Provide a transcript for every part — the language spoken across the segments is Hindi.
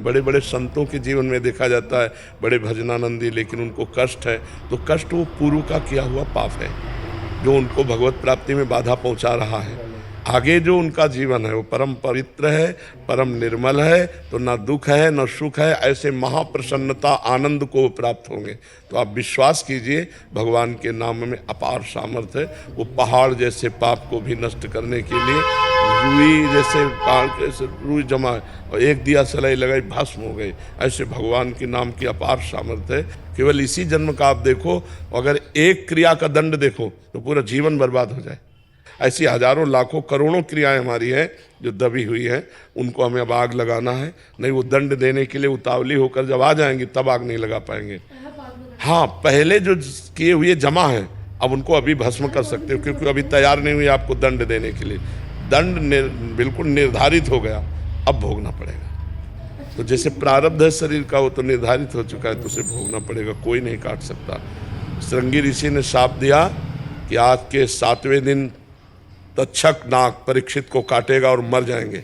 बड़े बड़े संतों के जीवन में देखा जाता है, बड़े भजनानंदी, लेकिन उनको कष्ट है, तो कष्ट वो पूर्व का किया हुआ पाप है जो उनको भगवत प्राप्ति में बाधा पहुंचा रहा है। आगे जो उनका जीवन है वो परम पवित्र है, परम निर्मल है, तो ना दुख है न सुख है, ऐसे महाप्रसन्नता आनंद को प्राप्त होंगे। तो आप विश्वास कीजिए, भगवान के नाम में अपार सामर्थ्य है। वो पहाड़ जैसे पाप को भी नष्ट करने के लिए रुई जैसे पहाड़ के रुई जमा और एक दिया सलाई लगाई भस्म हो गई, ऐसे भगवान के नाम की अपार सामर्थ्य है। केवल इसी जन्म का आप देखो, अगर एक क्रिया का दंड देखो तो पूरा जीवन बर्बाद हो जाए। ऐसी हजारों लाखों करोड़ों क्रियाएं हमारी हैं जो दबी हुई हैं, उनको हमें अब आग लगाना है। नहीं वो दंड देने के लिए उतावली होकर जब आ जाएंगी तब आग नहीं लगा पाएंगे। हाँ, पहले जो किए हुए जमा हैं अब उनको अभी भस्म कर सकते हो, क्योंकि अभी तैयार नहीं हुई आपको दंड देने के लिए। दंड बिल्कुल निर्धारित हो गया, अब भोगना पड़ेगा। तो जैसे प्रारब्ध है शरीर का, वो तो निर्धारित हो चुका है, तो उसे भोगना पड़ेगा, कोई नहीं काट सकता। श्रृंगी ऋषि ने शाप दिया कि आज के 7वें दिन तक्षक नाग परीक्षित को काटेगा और मर जाएंगे।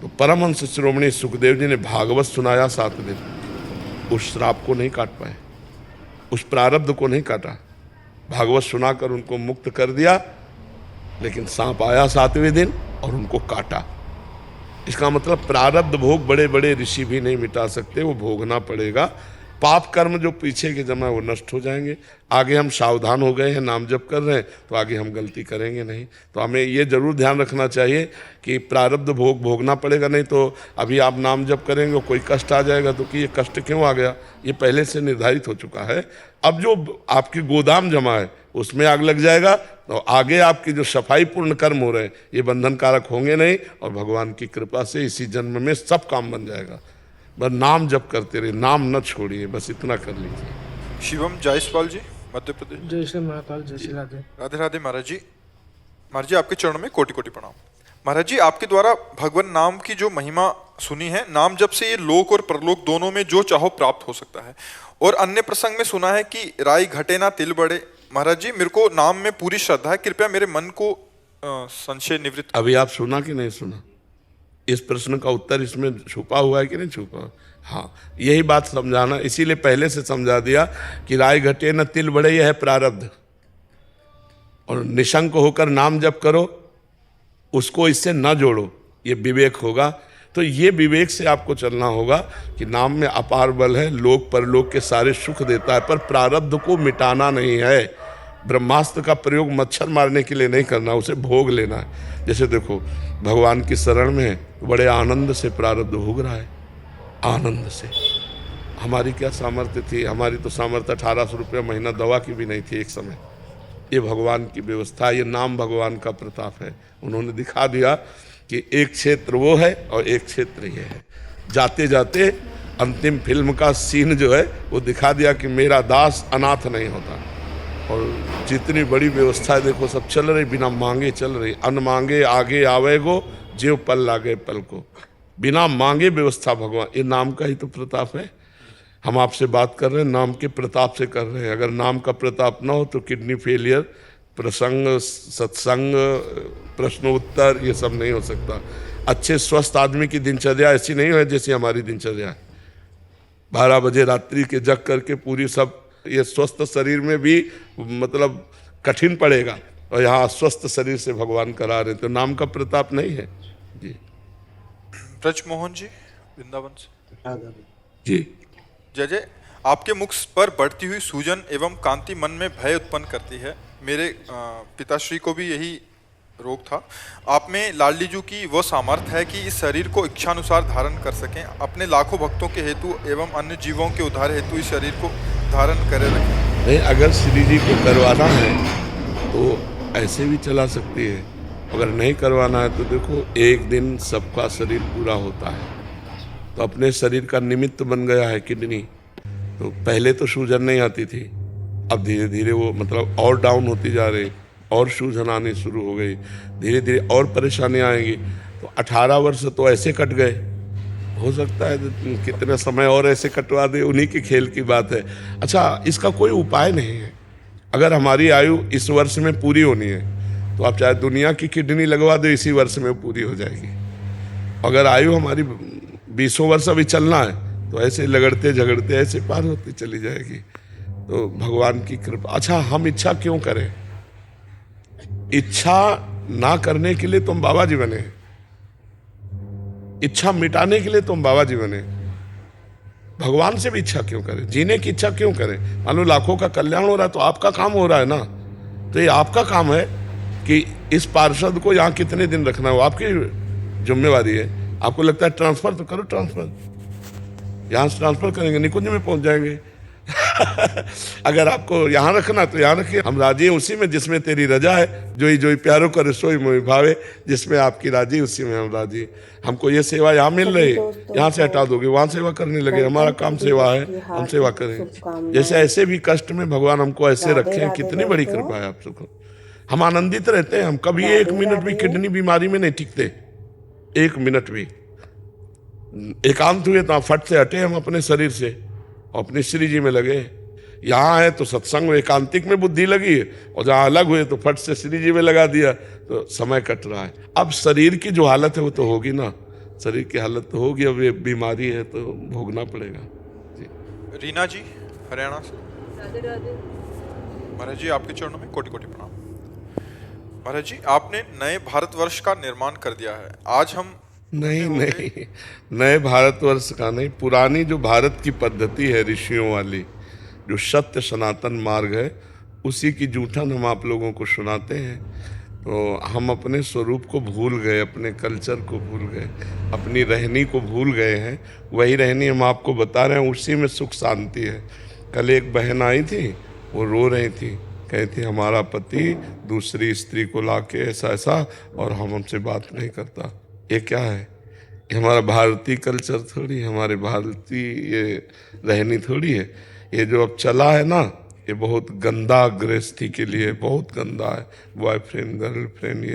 तो परमहंस शिरोमणि सुखदेव जी ने भागवत सुनाया 7 दिन, उस श्राप को नहीं काट पाए, उस प्रारब्ध को नहीं काटा। भागवत सुनाकर उनको मुक्त कर दिया, लेकिन सांप आया 7वें दिन और उनको काटा। इसका मतलब प्रारब्ध भोग बड़े बड़े ऋषि भी नहीं मिटा सकते, वो भोगना पड़ेगा। पाप कर्म जो पीछे के जमा वो नष्ट हो जाएंगे। आगे हम सावधान हो गए हैं, नाम जप कर रहे हैं, तो आगे हम गलती करेंगे नहीं। तो हमें ये जरूर ध्यान रखना चाहिए कि प्रारब्ध भोग भोगना पड़ेगा, नहीं तो अभी आप नाम जप करेंगे कोई कष्ट आ जाएगा तो कि ये कष्ट क्यों आ गया, ये पहले से निर्धारित हो चुका है। अब जो आपकी गोदाम जमा है उसमें आग लग जाएगा, तो आगे आपकी जो सफाई पूर्ण कर्म हो रहे हैं ये बंधन कारक होंगे नहीं, और भगवान की कृपा से इसी जन्म में सब काम बन जाएगा। बस नाम जप करते रहिए, नाम न छोड़िए, बस इतना कर लीजिए। शिवम जायसवाल जी, मध्य प्रदेश। जय श्री महाकाल, जय श्री राधे। राधे राधे महाराज जी। महाराज जी आपके चरणों में कोटि कोटि प्रणाम। महाराज जी आपके द्वारा भगवान नाम की जो महिमा सुनी है, नाम जप से ये लोक और परलोक दोनों में जो चाहो प्राप्त हो सकता है। और अन्य प्रसंग में सुना है कि राई घटे ना तिल बढ़े। महाराज जी मेरे को नाम में पूरी श्रद्धा है, कृपया मेरे मन को संशय निवृत्त। अभी आप सुना कि नहीं सुना? इस प्रश्न का उत्तर इसमें छुपा हुआ है कि नहीं छुपा? हाँ, यही बात समझाना, इसीलिए पहले से समझा दिया कि राई घटे न तिल बढ़े, यह है प्रारब्ध। और निशंक होकर नाम जप करो, उसको इससे न जोड़ो, ये विवेक होगा। तो ये विवेक से आपको चलना होगा कि नाम में अपार बल है, लोक परलोक के सारे सुख देता है, पर प्रारब्ध को मिटाना नहीं है। ब्रह्मास्त्र का प्रयोग मच्छर मारने के लिए नहीं करना, उसे भोग लेना है। जैसे देखो भगवान की शरण में है तो बड़े आनंद से प्रारब्ध भोग रहा है, आनंद से। हमारी क्या सामर्थ्य थी? हमारी तो सामर्थ्य 1800 रुपया महीना दवा की भी नहीं थी एक समय। ये भगवान की व्यवस्था, ये नाम भगवान का प्रताप है। उन्होंने दिखा दिया कि एक क्षेत्र वो है और एक क्षेत्र ये है। जाते जाते अंतिम फिल्म का सीन जो है वो दिखा दिया कि मेरा दास अनाथ नहीं होता। और जितनी बड़ी व्यवस्था है देखो, सब चल रही, बिना मांगे चल रही। अन्न मांगे आगे आवेगो, जेव पल लागे पल को। बिना मांगे व्यवस्था भगवान, ये नाम का ही तो प्रताप है। हम आपसे बात कर रहे हैं, नाम के प्रताप से कर रहे हैं। अगर नाम का प्रताप ना हो तो किडनी फेलियर, प्रसंग, सत्संग, प्रश्नोत्तर, ये सब नहीं हो सकता। अच्छे स्वस्थ आदमी की दिनचर्या ऐसी नहीं है जैसी हमारी दिनचर्या है। 12 बजे रात्रि के जग करके पूरी सब, ये स्वस्थ शरीर में भी मतलब कठिन पड़ेगा, और यहाँ अस्वस्थ शरीर से भगवान करा रहे, तो नाम का प्रताप नहीं है जी। ब्रजमोहन जी वृंदावन से। जी जय जय। आपके मुख पर बढ़ती हुई सूजन एवं कांति मन में भय उत्पन्न करती है। मेरे पिताश्री को भी यही रोग था। आप में लाडली जू की वह सामर्थ्य है कि इस शरीर को इच्छानुसार धारण कर सकें। अपने लाखों भक्तों के हेतु एवं अन्य जीवों के उद्धार हेतु इस शरीर को धारण करे रखें। नहीं, अगर श्री जी को करवाना है तो ऐसे भी चला सकती है, अगर नहीं करवाना है तो देखो एक दिन सबका शरीर पूरा होता है। तो अपने शरीर का निमित्त बन गया है किडनी। तो पहले तो सूजन नहीं आती थी, अब धीरे धीरे वो मतलब और डाउन होती जा रही, और सूजन आनी शुरू हो गई, धीरे धीरे और परेशानी आएंगी। तो 18 वर्ष तो ऐसे कट गए, हो सकता है कितना समय और ऐसे कटवा दे, उन्हीं के खेल की बात है। अच्छा, इसका कोई उपाय नहीं है। अगर हमारी आयु इस वर्ष में पूरी होनी है तो आप चाहे दुनिया की किडनी लगवा दो, इसी वर्ष में पूरी हो जाएगी। अगर आयु हमारी 20 वर्ष अभी चलना है, तो ऐसे लगड़ते झगड़ते ऐसे पार होती चली जाएगी। तो भगवान की कृपा। अच्छा, हम इच्छा क्यों करें? इच्छा ना करने के लिए तुम बाबा जी बने, इच्छा मिटाने के लिए तुम बाबा जी बने। भगवान से भी इच्छा क्यों करें? जीने की इच्छा क्यों करें? मान लो लाखों का कल्याण हो रहा है तो आपका काम हो रहा है ना, तो ये आपका काम है कि इस पार्षद को यहाँ कितने दिन रखना हो, आपकी जिम्मेवारी है। आपको लगता है ट्रांसफर, तो करो ट्रांसफर, यहाँ से ट्रांसफर करेंगे, निकुंज में पहुंच जाएंगे। अगर आपको यहाँ रखना तो यहाँ रखिए। हम राजी हैं उसी में जिसमें तेरी रजा है, जो ही प्यारो करे सोई मोहि भावे, जिसमें आपकी राजी उसी में हम राजी। हमको ये सेवा यहाँ मिल रही, यहाँ से हटा दोगे, वहाँ सेवा करने लगे। हमारा काम सेवा है, हम सेवा करें। जैसे ऐसे भी कष्ट में भगवान हमको ऐसे रखे, कितनी बड़ी कृपा है आप सबको। हम आनंदित रहते हैं। हम कभी 1 मिनट भी किडनी बीमारी में नहीं टिकते, 1 मिनट भी। एकांत हुए तो फट से हटे हम अपने शरीर से, अपने श्री जी में लगे। यहाँ है तो सत्संग में एकांतिक में बुद्धि लगी है, और जहाँ अलग हुए तो फट से श्री जी में लगा दिया, तो समय कट रहा है। अब शरीर की जो हालत है वो तो होगी ना, शरीर की हालत तो होगी। अब ये बीमारी है तो भोगना पड़ेगा जी। रीना जी हरियाणा से। महाराज जी आपके चरणों में कोटि कोटि प्रणाम। महाराज जी आपने नए भारतवर्ष का निर्माण कर दिया है। आज हम नहीं, नए भारतवर्ष का नहीं, पुरानी जो भारत की पद्धति है ऋषियों वाली, जो सत्य सनातन मार्ग है, उसी की जूठन हम आप लोगों को सुनाते हैं। तो हम अपने स्वरूप को भूल गए, अपने कल्चर को भूल गए, अपनी रहनी को भूल गए हैं। वही रहनी हम आपको बता रहे हैं, उसी में सुख शांति है। कल एक बहन आई थी, वो रो रही थी, कहती हमारा पति दूसरी स्त्री को लाके ऐसा ऐसा, और हमसे बात नहीं करता। ये क्या है? ये हमारा भारतीय कल्चर थोड़ी, हमारे भारतीय ये रहनी थोड़ी है। ये जो अब चला है ना, ये बहुत गंदा गृहस्थी के लिए बहुत गंदा है। बॉयफ्रेंड गर्लफ्रेंड,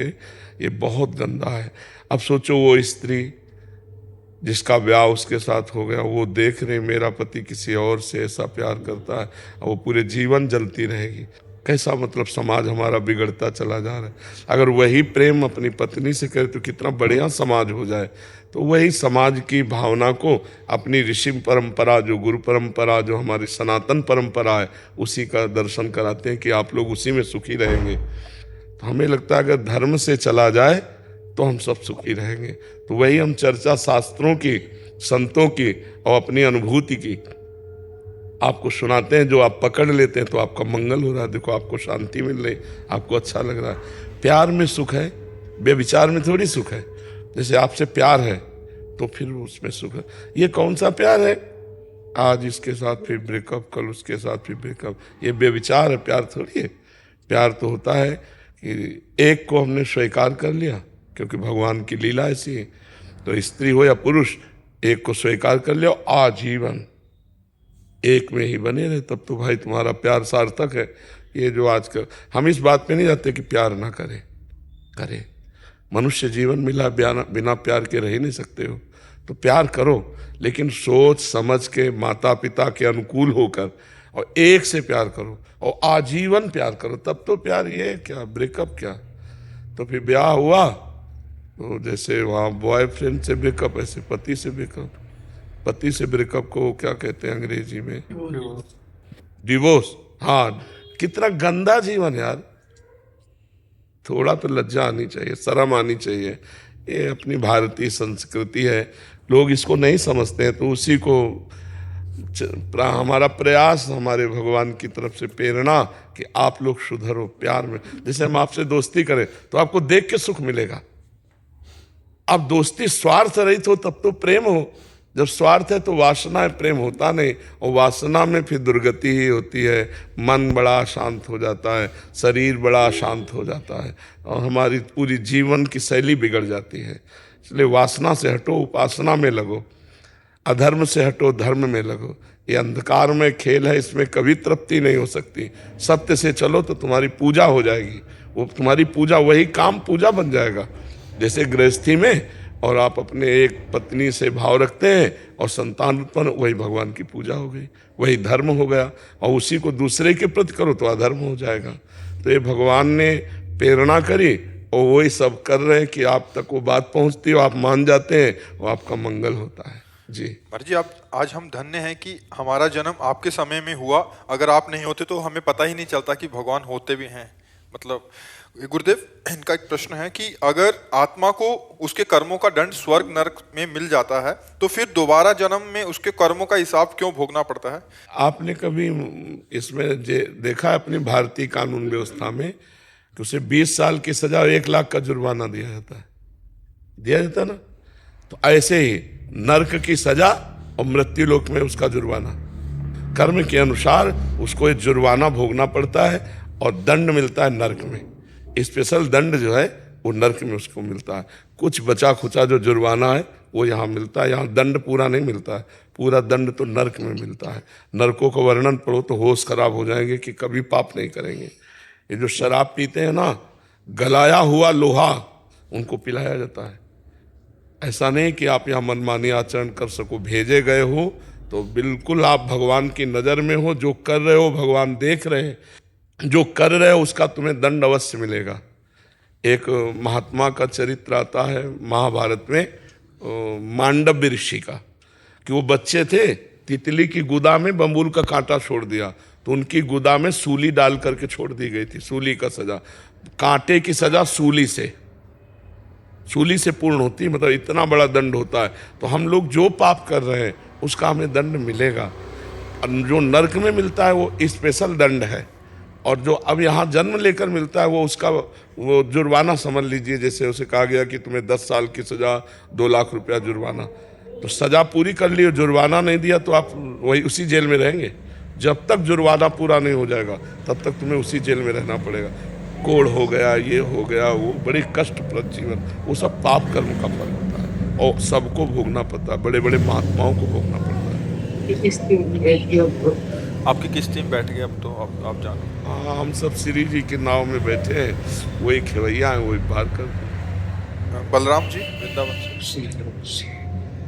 ये बहुत गंदा है। अब सोचो वो स्त्री जिसका ब्याह उसके साथ हो गया, वो देख रहे मेरा पति किसी और से ऐसा प्यार करता है, और वो पूरे जीवन जलती रहेगी। कैसा मतलब समाज हमारा बिगड़ता चला जा रहा है। अगर वही प्रेम अपनी पत्नी से करे तो कितना बढ़िया समाज हो जाए। तो वही समाज की भावना को अपनी ऋषि परंपरा, जो गुरु परंपरा, जो हमारी सनातन परंपरा है, उसी का दर्शन कराते हैं कि आप लोग उसी में सुखी रहेंगे। तो हमें लगता है अगर धर्म से चला जाए तो हम सब सुखी रहेंगे। तो वही हम चर्चा शास्त्रों की, संतों की और अपनी अनुभूति की आपको सुनाते हैं। जो आप पकड़ लेते हैं तो आपका मंगल हो रहा है। देखो आपको शांति मिल रही, आपको अच्छा लग रहा है। प्यार में सुख है, बेविचार में थोड़ी सुख है। जैसे आपसे प्यार है तो फिर उसमें सुख है। ये कौन सा प्यार है? आज इसके साथ फिर ब्रेकअप, कल उसके साथ फिर ब्रेकअप, ये बेविचार है, प्यार थोड़ी है। प्यार तो होता है कि एक को हमने स्वीकार कर लिया, क्योंकि भगवान की लीला ऐसी है। तो स्त्री हो या पुरुष, एक को स्वीकार कर लिया, आजीवन एक में ही बने रहे, तब तो भाई तुम्हारा प्यार सार्थक है। ये जो आजकल हम इस बात पे नहीं जाते कि प्यार ना करे। मनुष्य जीवन मिला, बिना प्यार के रह ही नहीं सकते हो। तो प्यार करो, लेकिन सोच समझ के, माता पिता के अनुकूल होकर, और एक से प्यार करो और आजीवन प्यार करो, तब तो प्यार। ये क्या ब्रेकअप क्या? तो फिर ब्याह हुआ तो जैसे वहाँ बॉयफ्रेंड से ब्रेकअप, ऐसे पति से ब्रेकअप। पति से ब्रेकअप को क्या कहते हैं अंग्रेजी में? डिवोर्स। हाँ, कितना गंदा जीवन यार। थोड़ा तो लज्जा आनी चाहिए, शर्म आनी चाहिए। ये अपनी भारतीय संस्कृति है, लोग इसको नहीं समझते हैं। तो उसी को हमारा प्रयास, हमारे भगवान की तरफ से प्रेरणा कि आप लोग सुधरो प्यार में। जैसे हम आपसे दोस्ती करें तो आपको देख के सुख मिलेगा। अब दोस्ती स्वार्थ रहित हो तब तो प्रेम हो। जब स्वार्थ है तो वासना है, प्रेम होता नहीं। और वासना में फिर दुर्गति ही होती है। मन बड़ा शांत हो जाता है, शरीर बड़ा शांत हो जाता है, और हमारी पूरी जीवन की शैली बिगड़ जाती है। इसलिए वासना से हटो, उपासना में लगो। अधर्म से हटो, धर्म में लगो। ये अंधकार में खेल है, इसमें कभी तृप्ति नहीं हो सकती। सत्य से चलो तो तुम्हारी पूजा हो जाएगी। वो तुम्हारी पूजा, वही काम पूजा बन जाएगा। जैसे गृहस्थी में और आप अपने एक पत्नी से भाव रखते हैं और संतान उत्पन्न, वही भगवान की पूजा हो गई, वही धर्म हो गया। और उसी को दूसरे के प्रति करो तो अधर्म हो जाएगा। तो ये भगवान ने प्रेरणा करी और वही सब कर रहे हैं कि आप तक वो बात पहुंचती है, आप मान जाते हैं और आपका मंगल होता है। जी। महाराज जी, आप आज हम धन्य हैं कि हमारा जन्म आपके समय में हुआ। अगर आप नहीं होते तो हमें पता ही नहीं चलता कि भगवान होते भी हैं। मतलब गुरुदेव, इनका एक प्रश्न है कि अगर आत्मा को उसके कर्मों का दंड स्वर्ग नरक में मिल जाता है तो फिर दोबारा जन्म में उसके कर्मों का हिसाब क्यों भोगना पड़ता है? आपने कभी इसमें देखा है अपनी भारतीय कानून व्यवस्था में कि उसे 20 साल की सजा और 1 लाख का जुर्माना दिया जाता है, दिया जाता है ना। तो ऐसे ही नरक की सजा और मृत्यु लोक में उसका जुर्माना, कर्म के अनुसार उसको एक जुर्माना भोगना पड़ता है और दंड मिलता है नरक में। स्पेशल दंड जो है वो नरक में उसको मिलता है। कुछ बचा खुचा जो जुर्माना है वो यहाँ मिलता है, यहाँ दंड पूरा नहीं मिलता है। पूरा दंड तो नरक में मिलता है। नरकों का वर्णन पढ़ो तो होश खराब हो जाएंगे कि कभी पाप नहीं करेंगे। ये जो शराब पीते हैं ना, गलाया हुआ लोहा उनको पिलाया जाता है। ऐसा नहीं कि आप यहाँ मनमानी आचरण कर सको। भेजे गए हो तो बिल्कुल आप भगवान की नज़र में हो, जो कर रहे हो भगवान देख रहे हैं, जो कर रहे हो उसका तुम्हें दंड अवश्य मिलेगा। एक महात्मा का चरित्र आता है महाभारत में, मांडव्य ऋषि का, कि वो बच्चे थे, तितली की गुदा में बम्बूल का कांटा छोड़ दिया तो उनकी गुदा में सूली डाल करके छोड़ दी गई थी। सूली का सजा, कांटे की सजा सूली से पूर्ण होती है, मतलब इतना बड़ा दंड होता है। तो हम लोग जो पाप कर रहे हैं उसका हमें दंड मिलेगा। जो नरक में मिलता है वो स्पेशल दंड है, और जो अब यहाँ जन्म लेकर मिलता है वो उसका वो जुर्माना समझ लीजिए। जैसे उसे कहा गया कि तुम्हें 10 साल की सजा, 2 लाख रुपया जुर्माना, तो सजा पूरी कर ली, जुर्माना नहीं दिया तो आप वही उसी जेल में रहेंगे। जब तक जुर्माना पूरा नहीं हो जाएगा तब तक तुम्हें उसी जेल में रहना पड़ेगा। कोढ़ हो गया, ये हो गया, वो बड़ी कष्टप्रद जीवन, वो सब पाप कर्म का फल होता है और सबको भोगना पड़ता है। बड़े बड़े महात्माओं को भोगना पड़ता है। आपकी किस टीम बैठ गए अब तो आप जानो? हाँ, हम सब श्री जी के नाव में बैठे हैं, वही खेवैया हैं, वही पार कर। बलराम जी वृंदावन से।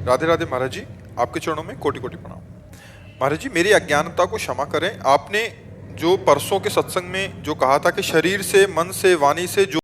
राधे राधे महाराज जी, आपके चरणों में कोटि कोटि प्रणाम। महाराज जी, मेरी अज्ञानता को क्षमा करें। आपने जो परसों के सत्संग में जो कहा था कि शरीर से, मन से, वाणी से जो